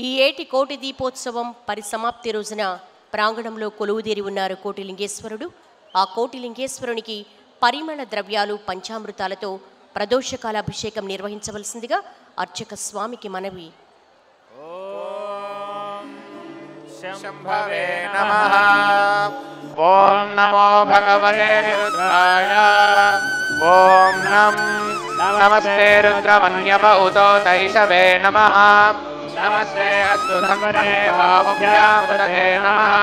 ఈ ఏటి కోటి దీపోత్సవం పరిసమాప్తి రోజున ప్రాంగణంలో కొలువుదీరి ఉన్నారు కోటిలింగేశ్వరుడు. ఆ కోటిలింగేశ్వరునికి పరిమళ ద్రవ్యాలు పంచామృతాలతో ప్రదోషకాల అభిషేకం నిర్వహించవలసిందిగా అర్చక స్వామికి మనవి. శంభవే నమః. ఓం నమో భగవతే రుద్రాయ. ఓం నమస్తే రుద్రమన్యమ ఉతో తైషవే నమః. నమస్తే అస్తు ధర్మనే వాభ్యామృతే నమః.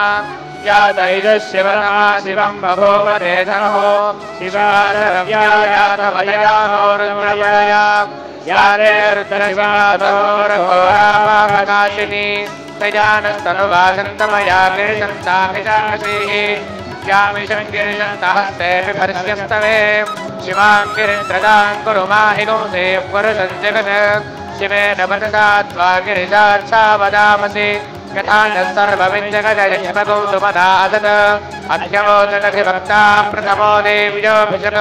యా తైజశివనా శివం బభూవ తేజనో శివారవ్యాయాతవయాహోరుద్రవయ యా రే రుద్రశివాధోరఘోరావాహనాశిని తజానస్తనువాసంతమయా గిరిశంతాభిషాసీః యామిషం గిరిశంతహస్తే విభర్ష్యస్తవే శివాం గిరిత్రదాం కురు మాహి గుంసే పురుషం జగత్ శివేన వదతా త్వా గిరిశాచ్చా వదామసి యథా న సర్వమిజ్జగదయమగౌతుమదాదత అధ్యమోదనభిభక్తా ప్రథమో దేవ్యోభిషక్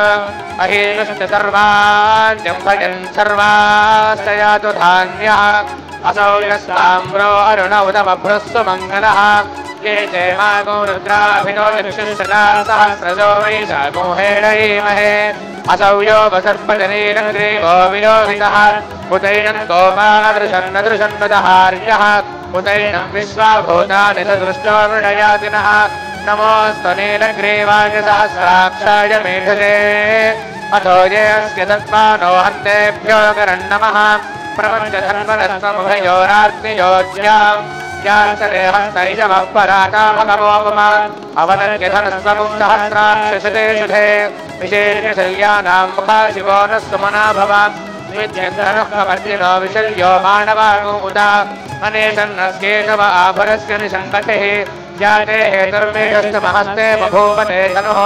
అహీనుష్ట సర్వాణ్యం భజన్ సర్వాస్తయాతు ధాన్యః असौ यस्ताम्रो अरुण उदमभ्रस्तु मङ्गलः ये चेमागो रुद्राभिनो चक्षुषदा सहस्रजो वैशाखो हेडयेमहे असौ यो वसर्पजनेन्द्रेवो विलोहितः उतैनं गोपादृशन्नदृशन्नदहार्यः उतैनं विश्वाभूतानि सदृष्टो मृडयातिनः नमोऽस्तु नीलग्रीवाय सहस्राक्षाय मेधसे अथो ये अस्य तत्त्वानो हन्तेभ्यो करन्नमः प्रपञ्चधर्मरस्वमुभयोराग्नियोज्यां यान्तरेहस्तैजमपराकामगमोपमा अवनर्यधनस्वमुक्तहस्राक्षसते शुधे विशेषशल्यानां मुखा शिवो न सुमना भवान् विद्यन्तनुःखवर्जिनो विशल्यो मानवानुमुदा मनेशन्नस्केशव आभरस्य निषङ्गतिः जाते हेतुर्मेषस्य महस्ते बभूवते धनुः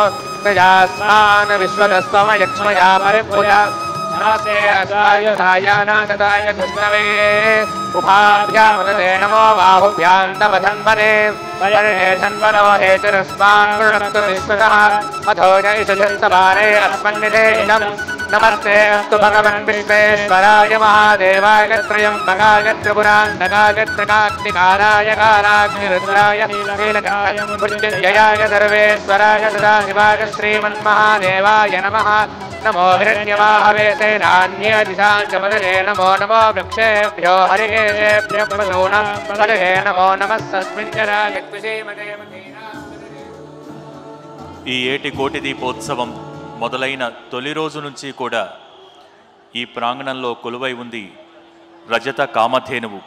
प्रजास्मान् विश्वतस्त्वमयक्ष्मया परिपूजा नमस्ते असाय धायानाथाय कृष्णवे उभाभ्यामते नमो बाहुभ्यां तव धन्वने वरे धन्वनो हेतुरस्मान् वृणक्तु विश्वतः अथो जयसुजन्तवारे अस्मन्निधे इदं नमस्ते अस्तु भगवन् विश्वेश्वराय महादेवाय त्रयम्बकाय त्रिपुरान्तकाय त्रिकाग्निकाराय कालाग्निरुद्राय नीलकाय मृत्युञ्जयाय सर्वेश्वराय सदाशिवाय श्रीमन्महादेवाय नमः नमो हिरण्यवाहवे सेनान्यदिशाञ्चपदये नमो नमो वृक्षेभ्यो हरिकेभ्यो पशूनां पदये नमो नमस्तस्मिञ्जराय ఈ ఏటి కోటి దీపోత్సవం మొదలైన తొలి రోజు నుంచి కూడా ఈ ప్రాంగణంలో కొలువై ఉంది రజత కామధేనువు.